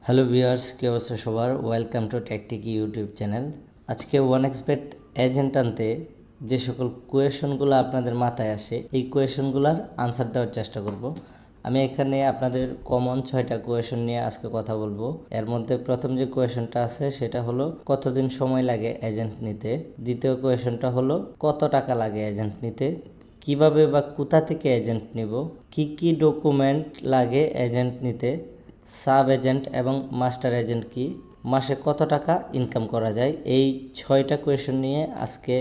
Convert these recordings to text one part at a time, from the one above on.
Hello viewers, কি অবস্থা সবার? Welcome to Techtic YouTube channel. আজকে ওয়ানএক্সবেট এজেন্ট আনতে যে সকল কোয়েশনগুলো আপনাদের মাথায় আসে, এই কোয়েশনগুলোর আনসার দেওয়ার চেষ্টা করব। আমি এখানে আপনাদের কমন 6টা কোয়েশন নিয়ে আজকে কথা বলবো। এর মধ্যে প্রথম যে কোয়েশনটা আছে সেটা হলো কতদিন সময় লাগে এজেন্ট নিতে। দ্বিতীয় কোয়েশনটা হলো কত টাকা লাগে এজেন্ট নিতে, কিভাবে বা কোথা থেকে এজেন্ট নিব, কি কি ডকুমেন্ট লাগে এজেন্ট নিতে, সাব এজেন্ট এবং মাস্টার এজেন্ট কি, মাসে কত টাকা ইনকাম করা যায়। এই 6টা কোয়েশন নিয়ে আজকে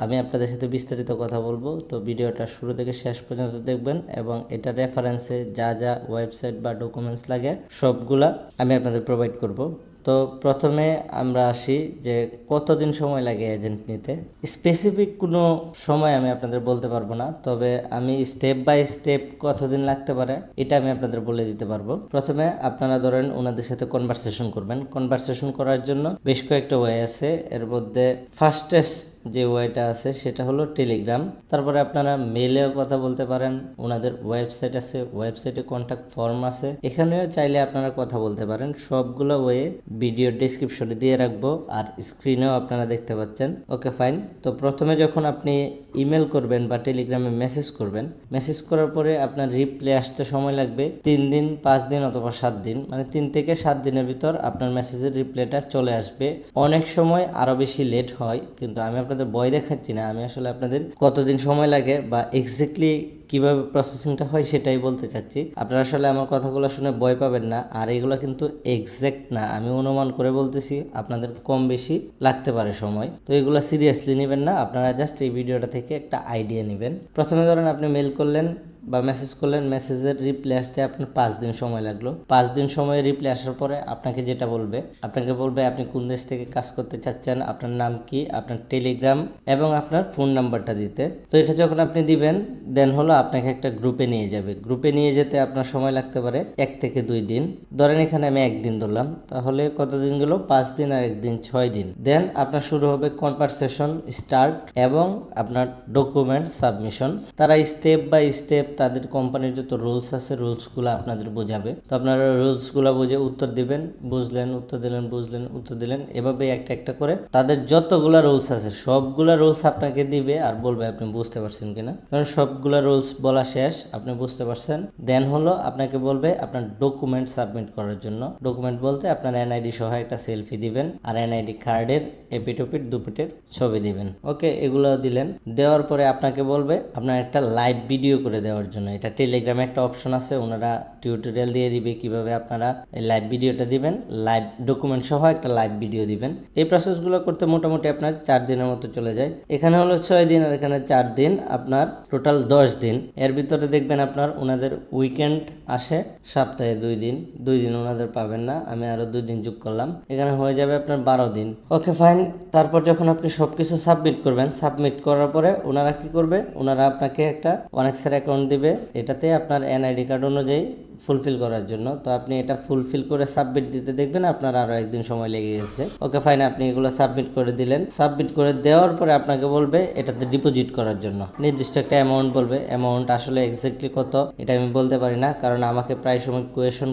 আমি আপনাদের সাথে বিস্তারিত কথা বলবো। তো ভিডিওটা শুরু থেকে শেষ পর্যন্ত দেখবেন এবং এটা রেফারেন্সে যা যা ওয়েবসাইট বা ডকুমেন্টস লাগে সবগুলা আমি আপনাদের প্রোভাইড করব। তো প্রথমে আমরা আসি যে কতদিন সময় লাগে এজেন্ট নিতে। স্পেসিফিক কোনো সময় আমি আপনাদের বলতে পারবো না, তবে আমি স্টেপ বাই স্টেপ কতদিন লাগতে পারে এটা আমি আপনাদের বলে দিতে পারবো। প্রথমে আপনারা ধরেন ওনাদের সাথে কনভারসেশন করবেন। কনভারসেশন করার জন্য বেশ কয়েকটা ওয়ে আছে। এর মধ্যে ফার্স্টেস্ট যে ওয়েটা আছে সেটা হলো টেলিগ্রাম। তারপরে আপনারা মেলেও কথা বলতে পারেন, ওনাদের ওয়েবসাইট আছে, ওয়েবসাইটে কন্ট্যাক্ট ফর্ম আছে, এখানেও চাইলে আপনারা কথা বলতে পারেন। সবগুলো ওয়ে ভিডিও ডেসক্রিপশনে দিয়ে রাখবো আর স্ক্রিনেও আপনারা দেখতে পাচ্ছেন। Okay fine. তো প্রথমে যখন আপনি ইমেল করবেন বা টেলিগ্রামে মেসেজ করবেন, মেসেজ করার পরে আপনার রিপ্লাই আসতে সময় লাগবে 3 দিন, 5 দিন অথবা 7 দিন, মানে 3 থেকে 7 দিনের ভিতর আপনার মেসেজের রিপ্লাইটা চলে আসবে। অনেক সময় আরও বেশি লেট হয়, কিন্তু আমি আপনাদের ভয় দেখাচ্ছি না, আমি আসলে আপনাদের কতদিন সময় লাগে বা এক্স্যাক্টলি কিভাবে প্রসেসিংটা হয় সেটাই বলতে চাচ্ছি। আপনারা আসলে আমার কথাগুলো শুনে ভয় পাবেন না, আর এগুলো কিন্তু এক্স্যাক্ট না, আমি অনুমান করে বলতেছি, আপনাদের কম বেশি লাগতে পারে সময়। তো এগুলো সিরিয়াসলি নেবেন না, আপনারা জাস্ট এই ভিডিওটা থেকে একটা আইডিয়া নেবেন। প্রথমে ধরেন আপনি মেল করলেন বা মেসেজ করলেন, মেসেজের রিপ্লাই আসতে আপনার 5 দিন সময় লাগলো। 5 দিন সময় রিপ্লাই আসার পরে আপনাকে যেটা বলবে, আপনাকে বলবে আপনি কোন দেশ থেকে কাজ করতে চাচ্ছেন, আপনার নাম কি, আপনার টেলিগ্রাম এবং আপনার ফোন নাম্বারটা দিতে। তো এটা যখন আপনি দিবেন, দেন হলো আপনাকে একটা গ্রুপে নিয়ে যাবে। গ্রুপে নিয়ে যেতে আপনার সময় লাগতে পারে 1 থেকে 2 দিন। ধরেন এখানে আমি 1 দিন ধরলাম, তাহলে কত দিন গেল? 5 দিন আর 1 দিন 6 দিন। দেন আপনার শুরু হবে কনভারসেশন স্টার্ট এবং আপনার ডকুমেন্ট সাবমিশন। তারা স্টেপ বাই স্টেপ তাদের কোম্পানির যত রুলস আছে রুলসগুলো আপনাদের বোঝাবে। তো আপনারা রুলসগুলো বুঝে উত্তর দিবেন, বুঝলেন, উত্তর দিলেন, বুঝলেন, উত্তর দিলেন, এভাবে একটা একটা করে তাদের যতগুলা রুলস আছে সবগুলা রুলস আপনাকে দিবে আর বলবে আপনি বুঝতে পারছেন কিনা। কারণ সবগুলা রুলস বলা শেষ, আপনি বুঝতে পারছেন। দেন হলো আপনাকে বলবে আপনার ডকুমেন্ট সাবমিট করার জন্য। ডকুমেন্ট বলতে আপনার এনআইডি সহ একটা সেলফি দিবেন আর এনআইডি কার্ডের এপিটোপিট দুপিটের ছবি দিবেন। ওকে, এগুলো দিলেন। দেওয়ার পরে আপনাকে বলবে আপনার একটা লাইভ ভিডিও করে দেওয়ার জন্য। এটা টেলিগ্রামে একটা অপশন আছে, ওনারা টিউটোরিয়াল দিয়ে দিবে কিভাবে আপনারা এই লাইভ ভিডিওটা দিবেন, লাইভ ডকুমেন্ট সহ একটা লাইভ ভিডিও দিবেন। এই প্রসেসগুলো করতে মোটামুটি আপনার 4 দিনের মতো চলে যায়। এখানে হলো 6 দিন আর এখানে 4 দিন, আপনার টোটাল 10 দিন। এর ভিতরে দেখবেন আপনার ওনাদের উইকেন্ড আসে সপ্তাহে 2 দিন। 2 দিন ওনাদের পাবেন না, আমি আরো 2 দিন যোগ করলাম, এখানে হয়ে যাবে আপনার 12 দিন। Okay fine. তারপর যখন আপনি সবকিছু সাবমিট করবেন, সাবমিট করার পরে ওনারা কি করবে, ওনারা আপনাকে একটা ওয়ানেক্সের অ্যাকাউন্ট দিবে, এটাতে আপনার এনআইডি কার্ড অনুযায়ী ফুলফিল করার জন্য। তো আপনি এটা ফুলফিল করে সাবমিট দিতে দেখবেন আপনার আরো 1 দিন সময় লেগে গেছে। ওকে ফাইন, আপনি এগুলো সাবমিট করে দিলেন। সাবমিট করে দেওয়ার পরে আপনাকে বলবে এটাতে ডিপোজিট করার জন্য, নির্দিষ্ট একটা অ্যামাউন্ট বলবে। অ্যামাউন্ট আসলে এক্স্যাক্টলি কত এটা আমি বলতে পারি না, কারণ আমাকে প্রায় সময় কোয়েশন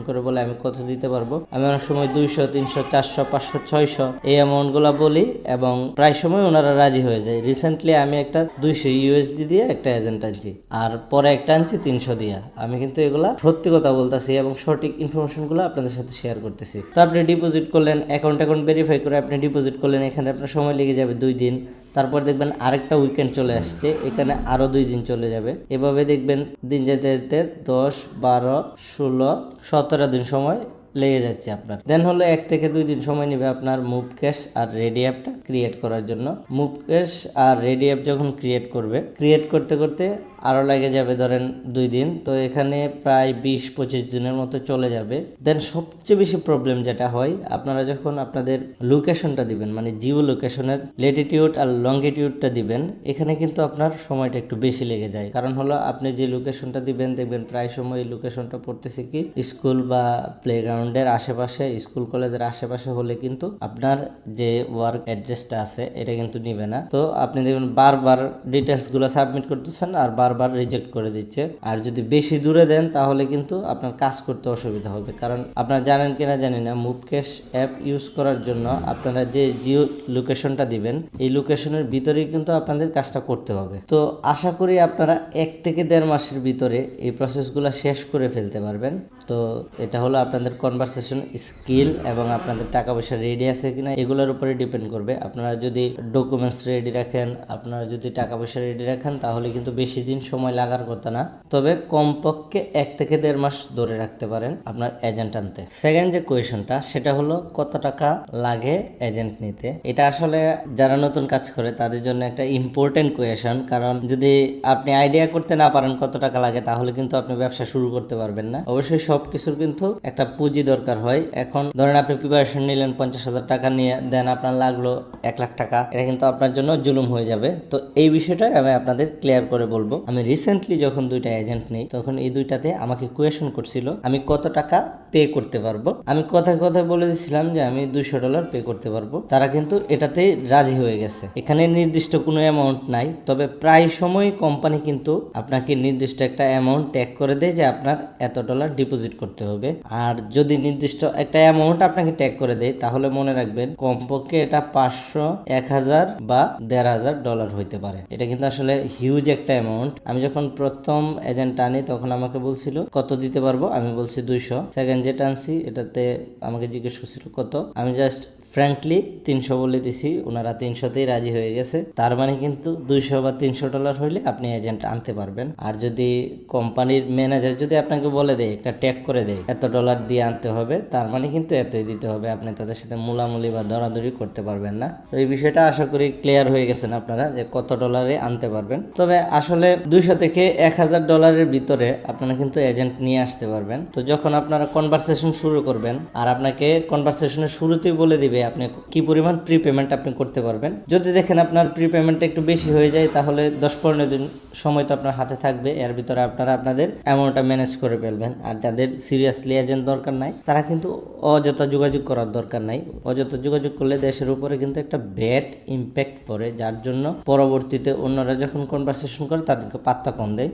করে বলে আমি কত দিতে পারবো। আমি অনেক সময় 200, 300, 400, 500, 600 এই অ্যামাউন্টগুলো বলি এবং প্রায় সময় ওনারা রাজি হয়ে যায়। রিসেন্টলি আমি একটা 200 ইউএসডি দিয়ে একটা এজেন্ট আনছি আর পরে একটা আনছি 300 দিয়ে। আমি কিন্তু এগুলা সত্যি কথা বলতেছি এবং সঠিক ইনফরমেশনগুলো আপনাদের সাথে শেয়ার করতেছি। তো আপনি ডিপোজিট করলেন, অ্যাকাউন্ট ভেরিফাই করে আপনি ডিপোজিট করলেন, এখানে আপনার সময় লেগে যাবে 2 দিন। তারপর দেখবেন আরেকটা উইকেন্ড চলে আসছে, এখানে আরো 2 দিন চলে যাবে। এভাবে দেখবেন দিন যেতে যেতে 10, 12, 16, 17 দিন সময় লেগে যাচ্ছে আপনার। দেন হলো 1 থেকে 2 দিন সময় নেবে আপনার মুভ ক্যাশ আর রেডি অ্যাপটা ক্রিয়েট করার জন্য। মুভ ক্যাশ আর রেডি অ্যাপ যখন ক্রিয়েট করবে, ক্রিয়েট করতে করতে আরও লেগে যাবে ধরেন 2 দিন। তো এখানে প্রায় 20-25 দিনের মতো চলে যাবে। দেন সবচেয়ে বেশি প্রবলেম যেটা হয়, আপনারা যখন আপনাদের লোকেশনটা দিবেন, মানে জিও লোকেশনের লেটিটিউড আর লঙ্গিটিউডটা দিবেন, এখানে কিন্তু আপনার সময়টা একটু বেশি লেগে যায়। কারণ হলো আপনি যে লোকেশনটা দিবেন, দেখবেন প্রায় সময় এই লোকেশনটা পড়তেছে কি স্কুল বা প্লেগ্রাউন্ডের আশেপাশে, স্কুল কলেজের আশেপাশে হলে কিন্তু আপনার যে ওয়ার্ক অ্যাড্রেসটা আছে এটা কিন্তু নিবে না। তো আপনি দেখবেন বারবার ডিটেলসগুলো সাবমিট করতেছেন আর বারবার বারবার রিজেক্ট করে দিচ্ছে। আর যদি বেশি দূরে দেন তাহলে কিন্তু আপনার কাজ করতে অসুবিধা হবে, কারণ আপনারা জানেন কিনা জানি না, মুভক্যাশ অ্যাপ ইউজ করার জন্য আপনারা যে জিও লোকেশনটা দিবেন এই লোকেশনের ভিতরেই কিন্তু আপনাদের কাজটা করতে হবে। তো আশা করি আপনারা 1 থেকে 1.5 মাসের ভিতরে এই প্রসেসগুলো শেষ করে ফেলতে পারবেন। তো এটা হলো আপনাদের কনভারসেশন স্কিল এবং আপনাদের টাকা পয়সা রেডি আছে কিনা এগুলোর উপরে ডিপেন্ড করবে। আপনারা যদি ডকুমেন্টস রেডি রাখেন, আপনারা যদি টাকা পয়সা রেডি রাখেন তাহলে কিন্তু বেশি দিন সময় লাগার কথা না, তবে কমপক্ষে 1 থেকে 1.5 মাস ধরে রাখতে পারেন আপনার এজেন্ট আনতে। সেকেন্ড যে কোয়েশনটা সেটা হলো কত টাকা লাগে এজেন্ট নিতে। এটা আসলে যারা নতুন কাজ করে তাদের জন্য একটা ইম্পর্টেন্ট কোয়েশন, কারণ যদি আপনি আইডিয়া করতে না পারেন কত টাকা লাগে তাহলে কিন্তু আপনি ব্যবসা শুরু করতে পারবেন না। অবশ্যই সবকিছুর কিন্তু একটা পুঁজি দরকার হয়। এখন ধরেন আপনি প্রিপারেশন নিলেন 50,000 টাকা নিয়ে, দেন আপনার লাগলো 1 লাখ টাকা, এটা কিন্তু আপনার জন্য জুলুম হয়ে যাবে। তো এই বিষয়টা আমি আপনাদের ক্লিয়ার করে বলবো। আমি রিসেন্টলি যখন 2টা এজেন্ট নেই তখন এই 2টাতে আমাকে কোয়েশন করছিল আমি কত টাকা পে করতে পারবো। আমি কথায় কথায় বলে দিয়েছিলাম যে আমি $200 পে করতে পারবো। তারা কিন্তু এটাতে রাজি হয়ে গেছে। এখানে নির্দিষ্ট কোনো অ্যামাউন্ট নাই, তবে প্রায় সময় কোম্পানি কিন্তু আপনাকে নির্দিষ্ট একটা অ্যামাউন্ট ট্যাগ করে দেয় যে আপনার এত ডলার ডিপোজিট করতে হবে। আর যদি নির্দিষ্ট একটা অ্যামাউন্ট আপনাকে ট্যাগ করে দেয় তাহলে মনে রাখবেন কমপক্ষে এটা 500, 1000 বা $1,500 হইতে পারে। এটা কিন্তু আসলে হিউজ একটা অ্যামাউন্ট। আমি যখন প্রথম এজেন্ট আনি তখন আমাকে বলছিল কত দিতে পারবো, আমি বলছি 200। সেকেন্ড যেটা আনছি এটাতে আমাকে জিজ্ঞেস করছিল কত, আমি জাস্ট ফ্র্যাঙ্কলি 300 বলে দিছি, ওনারা 300তেই রাজি হয়ে গেছে। তার মানে কিন্তু 200 বা $300 হইলে আপনি এজেন্ট আনতে পারবেন। আর যদি কোম্পানির ম্যানেজার যদি আপনাকে বলে দেয়, একটা ট্যাগ করে দেয় এত ডলার দিয়ে আনতে হবে, তার মানে কিন্তু এতই দিতে হবে, আপনি তাদের সাথে মুলামুলি বা দরাদরি করতে পারবেন না। তো এই বিষয়টা আশা করি ক্লিয়ার হয়ে গেছেন আপনারা যে কত ডলারে আনতে পারবেন। তবে আসলে 200 থেকে $1,000 ভিতরে আপনারা কিন্তু এজেন্ট নিয়ে আসতে পারবেন। তো যখন আপনারা কনভারসেশন শুরু করবেন আর আপনাকে কনভারসেশনের শুরুতেই বলে দিবে আপনি কি পরিমাণ প্রিপেমেন্ট আপনি করতে পারবেন। যদি দেখেন আপনার প্রিপেমেন্টটা একটু বেশি হয়ে যায় তাহলে 10-15 দিন সময় তো আপনার হাতে থাকবে, এর ভিতরে আপনারা আপনাদের অ্যামাউন্টটা ম্যানেজ করে ফেলবেন। আর যাদের সিরিয়াসলি এজেন্ট দরকার নাই তারা কিন্তু অযথা যোগাযোগ করার দরকার নাই। অযথা যোগাযোগ করলে দেশের উপরে কিন্তু একটা ব্যাড ইম্প্যাক্ট পড়ে, যার জন্য পরবর্তীতে অন্যরা যখন কনভারসেশন করে তাদেরকে পাত্তা কম দেয়।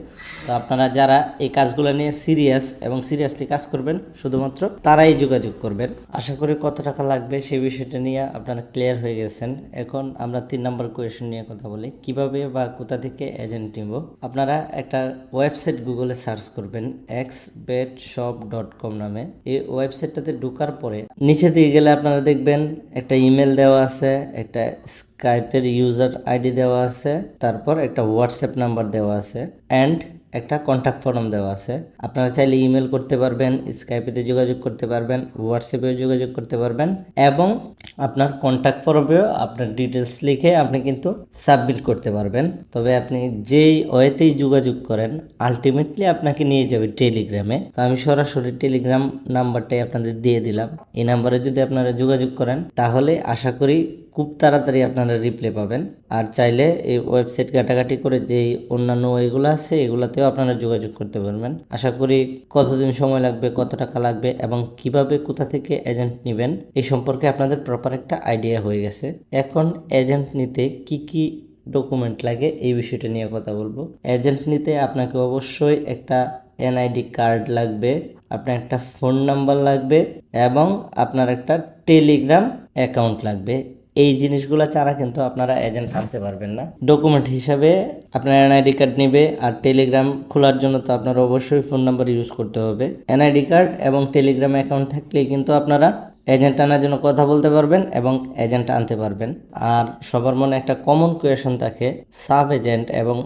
তো আপনারা যারা এই কাজগুলো নিয়ে সিরিয়াস এবং সিরিয়াসলি কাজ করবেন শুধুমাত্র তারাই যোগাযোগ করবেন। আশা করি কত টাকা লাগবে সেই বিষয়টা নিয়ে আপনারা ক্লিয়ার হয়ে গেছেন। এখন আমরা 3 নম্বর কোয়েশন নিয়ে কথা বলি, কিভাবে বা কোথা থেকে এজেন্ট নিব। আপনারা একটা ওয়েবসাইট গুগলে সার্চ করবেন xbetshop.com নামে। এই ওয়েবসাইটটাতে ঢোকার পরে নিচে দিকে গেলে আপনারা দেখবেন একটা ইমেল দেওয়া আছে, একটা স্কাইপের ইউজার আইডি দেওয়া আছে, তারপর একটা হোয়াটসঅ্যাপ নাম্বার দেওয়া আছে অ্যান্ড একটা কন্ট্যাক্ট ফর্ম দেওয়া আছে। আপনারা চাইলে ইমেল করতে পারবেন, স্কাইপেতে যোগাযোগ করতে পারবেন, হোয়াটসঅ্যাপেও যোগাযোগ করতে পারবেন এবং আপনার কন্ট্যাক্ট ফর্মেও আপনার ডিটেলস লিখে আপনি কিন্তু সাবমিট করতে পারবেন। তবে আপনি যেই ওয়েতেই যোগাযোগ করেন আলটিমেটলি আপনাকে নিয়ে যাবে টেলিগ্রামে। তো আমি সরাসরি টেলিগ্রাম নাম্বারটাই আপনাদের দিয়ে দিলাম। এই নাম্বারে যদি আপনারা যোগাযোগ করেন তাহলে আশা করি খুব তাড়াতাড়ি আপনারা রিপ্লাই পাবেন। আর চাইলে এই ওয়েবসাইট ঘাটাঘাটি করে যেই অন্যান্য ওয়েগুলো আছে এগুলাতেও আপনারা যোগাযোগ করতে পারবেন। আশা করি কতদিন সময় লাগবে, কত টাকা লাগবে এবং কিভাবে কোথা থেকে এজেন্ট নেবেন এই সম্পর্কে আপনাদের প্রপার একটা আইডিয়া হয়ে গেছে। এখন এজেন্ট নিতে কি কি ডকুমেন্ট লাগে এই বিষয়টা নিয়ে কথা বলবো। এজেন্ট নিতে আপনাকে অবশ্যই একটা এনআইডি কার্ড লাগবে, আপনার একটা ফোন নাম্বার লাগবে এবং আপনার একটা টেলিগ্রাম অ্যাকাউন্ট লাগবে। এই জিনিসগুলো ছাড়া কিন্তু আপনারা এজেন্ট আনতে পারবেন না। ডকুমেন্ট হিসাবে আপনার এনআইডি কার্ড নেবে, আর টেলিগ্রাম খোলার জন্য তো আপনার অবশ্যই ফোন নাম্বার ইউজ করতে হবে। এনআইডি কার্ড এবং টেলিগ্রাম অ্যাকাউন্ট থাকলেই কিন্তু আপনারা এজেন্ট আনার জন্য কথা বলতে পারবেন এবং এজেন্ট আনতে পারবেন। আর সবার মনে একটা কমন কোয়েশন থাকে, সাব এজেন্ট এবং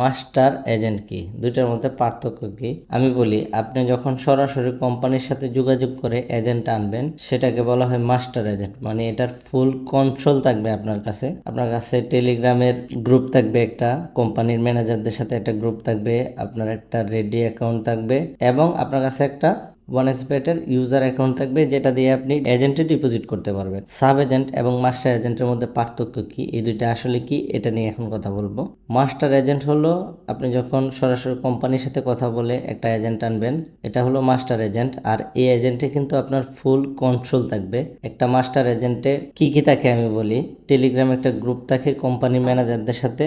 মাস্টার এজেন্ট কি, দুইটার মধ্যে পার্থক্য কি। আমি বলি, আপনি যখন সরাসরি কোম্পানির সাথে যোগাযোগ করে এজেন্ট আনবেন সেটাকে বলা হয় মাস্টার এজেন্ট, মানে এটার ফুল কন্ট্রোল থাকবে আপনার কাছে। আপনার কাছে টেলিগ্রামের গ্রুপ থাকবে, একটা কোম্পানির ম্যানেজারদের সাথে একটা গ্রুপ থাকবে, আপনার একটা রেডি অ্যাকাউন্ট থাকবে এবং আপনার কাছে একটা ওয়ানএক্সবেটের ইউজার অ্যাকাউন্ট থাকবে যেটা দিয়ে আপনি এজেন্টে ডিপোজিট করতে পারবেন। সাব এজেন্ট এবং মাস্টার এজেন্টের মধ্যে পার্থক্য কি, এই দুইটা আসলে কি, এটা নিয়ে এখন কথা বলবো। মাস্টার এজেন্ট হলো আপনি যখন সরাসরি কোম্পানির সাথে কথা বলে একটা এজেন্ট আনবেন, এটা হলো মাস্টার এজেন্ট। আর এই এজেন্টে কিন্তু আপনার ফুল কন্ট্রোল থাকবে। একটা মাস্টার এজেন্টে কি কি থাকে আমি বলি, টেলিগ্রাম একটা গ্রুপ থাকে কোম্পানি ম্যানেজারদের সাথে,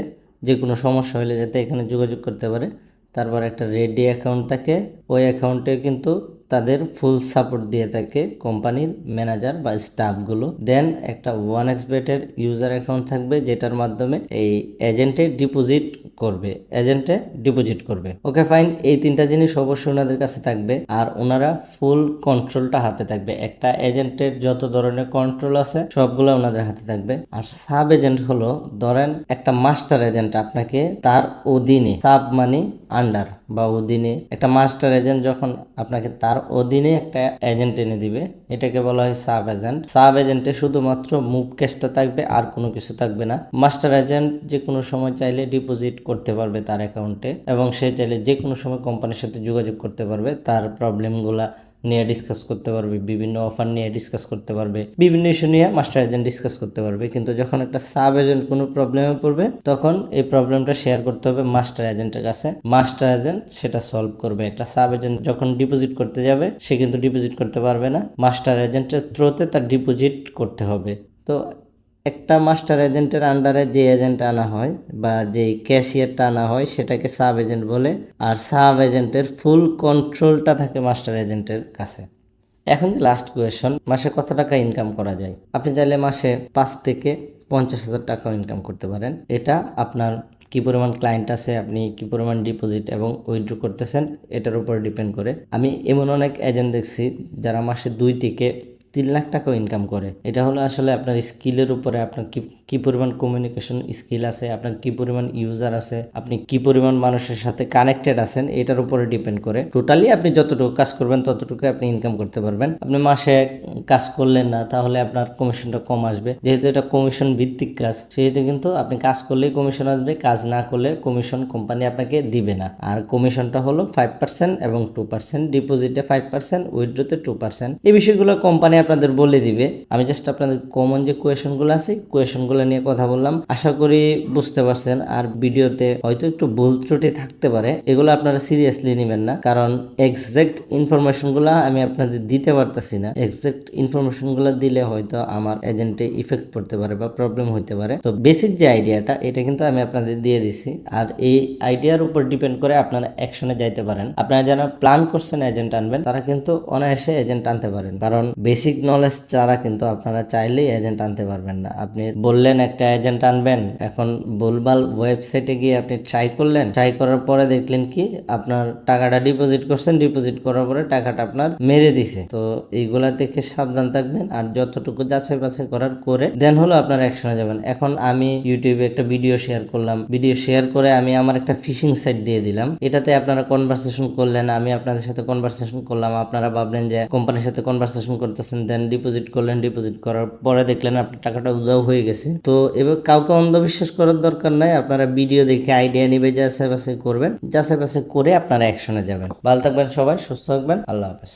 যে কোনো সমস্যা হলে যাতে এখানে যোগাযোগ করতে পারে। তারপর একটা রেডি অ্যাকাউন্ট থাকে, ওই অ্যাকাউন্টে কিন্তু তাদের ফুল সাপোর্ট দিয়ে থাকে কোম্পানির ম্যানেজার বা স্টাফগুলো। দেন একটা OneXBet-এর ইউজার অ্যাকাউন্ট থাকবে, যেটার মাধ্যমে এই এজেন্টে ডিপোজিট করবে। ওকে ফাইন, এই তিনটা জিনিস অবশ্যই ওনাদের কাছে থাকবে, আর ওনারা ফুল কন্ট্রোলটা হাতে থাকবে। একটা এজেন্টের যত ধরনের কন্ট্রোল আছে সবগুলো ওনাদের হাতে থাকবে। আর সাব এজেন্ট হলো, ধরেন একটা মাস্টার এজেন্ট আপনাকে তার অধীনে, সাব মানে আন্ডার বা অধীনে, একটা মাস্টার এজেন্ট যখন আপনাকে তার অধীনে একটা এজেন্ট এনে দিবে, এটাকে বলা হয় সাব এজেন্ট। সাব এজেন্টে শুধুমাত্র মুভ ক্যাশটা থাকবে, আর কোনো কিছু থাকবে না। মাস্টার এজেন্ট যে কোনো সময় চাইলে ডিপোজিট করতে পারবে তার অ্যাকাউন্টে, এবং সে চাইলে যে কোনো সময় কোম্পানির সাথে যোগাযোগ করতে পারবে, তার প্রবলেমগুলা নিয়ে ডিসকাস করতে পারবে, বিভিন্ন অফার নিয়ে ডিসকাস করতে পারবে, বিভিন্ন ইস্যু নিয়ে মাস্টার এজেন্ট ডিসকাস করতে পারবে। কিন্তু যখন একটা সাব এজেন্ট কোনো প্রবলেমে পড়বে, তখন এই প্রবলেমটা শেয়ার করতে হবে মাস্টার এজেন্টের কাছে। মাস্টার এজেন্ট সেটা সলভ করবে। একটা সাব এজেন্ট যখন ডিপোজিট করতে যাবে, সে কিন্তু ডিপোজিট করতে পারবে না, মাস্টার এজেন্টের থ্রুতে তার ডিপোজিট করতে হবে। তো একটা মাস্টার এজেন্টের আন্ডারে যে এজেন্ট আনা হয় বা যে ক্যাশিয়ারটা আনা হয়, সেটাকে সাব এজেন্ট বলে। আর সাব এজেন্টের ফুল কন্ট্রোলটা থাকে মাস্টার এজেন্টের কাছে। এখন যে লাস্ট কোয়েশন, মাসে কত টাকা ইনকাম করা যায়? আপনি চাইলে মাসে 5 থেকে 50,000 টাকাও ইনকাম করতে পারেন। এটা আপনার কি পরিমাণ ক্লায়েন্ট আছে, আপনি কি পরিমাণ ডিপোজিট এবং উইথড্র করতেছেন, এটার উপর ডিপেন্ড করে। আমি এমন অনেক এজেন্ট দেখছি যারা মাসে 2 থেকে 3 লাখ টাকাও ইনকাম করে। এটা হলো আসলে আপনার স্কিলের উপরে, আপনার কি পরিমাণ কমিউনিকেশন স্কিল আছে, আপনার কি পরিমাণ ইউজার আছে, আপনি কি পরিমাণ মানুষের সাথে কানেক্টেড আছেন, এটার উপরে ডিপেন্ড করে। টোটালি আপনি যতটুকু কাজ করবেন ততটুকু আপনি ইনকাম করতে পারবেন। আপনি মাসে কাজ করলেন না, তাহলে আপনার কমিশনটা কম আসবে। যেহেতু এটা কমিশন ভিত্তিক কাজ, সেহেতু কিন্তু আপনি কাজ করলেই কমিশন আসবে, কাজ না করলে কমিশন কোম্পানি আপনাকে দিবে না। আর কমিশনটা হলো 5% এবং 2%, ডিপোজিটে 5%, উইথড্রোতে 2%। এই বিষয়গুলো কোম্পানি আপনাদের বলে দিবে। আমি জাস্ট আপনাদের কমন যে কোয়েশনগুলো আছে, কোয়েশনগুলো নিয়ে কথা বললাম। আশা করি বুঝতে পারছেন। আর ভিডিওতে হয়তো একটু ভুল ত্রুটি থাকতে পারে, এগুলো আপনারা সিরিয়াসলি নেবেন না, কারণ এক্সাক্ট ইনফরমেশনগুলো আমি আপনাদের দিতে পারতেছি না। এক্সাক্ট ইনফরমেশনগুলো দিলে হয়তো আমার এজেন্টে ইফেক্ট পড়তে পারে বা প্রবলেম হইতে পারে। তো বেসিক যে আইডিয়াটা, এটা কিন্তু আমি আপনাদের দিয়ে দিছি। আর এই আইডিয়ার উপর ডিপেন্ড করে আপনারা অ্যাকশনে যাইতে পারেন। আপনারা যারা প্ল্যান করছেন এজেন্ট আনবেন, তারা কিন্তু অনায়াসে এজেন্ট আনতে পারেন, কারণ বেসিক নলেজ ছাড়া কিন্তু আপনারা চাইলেই এজেন্ট আনতে পারবেন না। আপনি বললেন একটা এজেন্ট আনবেন, এখন ভুলভাল ওয়েবসাইটে গিয়ে আপনি ট্রাই করলেন, ট্রাই করার পরে দেখলেন কি আপনার টাকাটা ডিপোজিট করছেন, ডিপোজিট করার পরে টাকাটা আপনার মেরে দিছে। তো এইগুলা থেকে সাবধান থাকবেন, আর যতটুকু যাচাই বাছাই করার করে দেন হলো আপনার অ্যাকশনে যাবেন। এখন আমি ইউটিউবে একটা ভিডিও শেয়ার করলাম, ভিডিও শেয়ার করে আমি আমার একটা ফিশিং সাইট দিয়ে দিলাম, এটাতে আপনারা কনভারসেশন করলেন, আমি আপনাদের সাথে কনভারসেশন করলাম, আপনারা ভাবলেন যে কোম্পানির সাথে কনভারসেশন করতেছেন, দেন ডিপোজিট করলেন, ডিপোজিট করার পরে দেখলেন আপনার টাকাটা উধাও হয়ে গেছে। তো এবার কাউকে অন্ধবিশ্বাস করার দরকার নাই, আপনারা ভিডিও দেখে আইডিয়া নিবে, যাচাই বাছাই করবেন, যাচাই বাছাই করে আপনারা অ্যাকশনে যাবেন। ভালো থাকবেন সবাই, সুস্থ থাকবেন, আল্লাহ হাফেজ।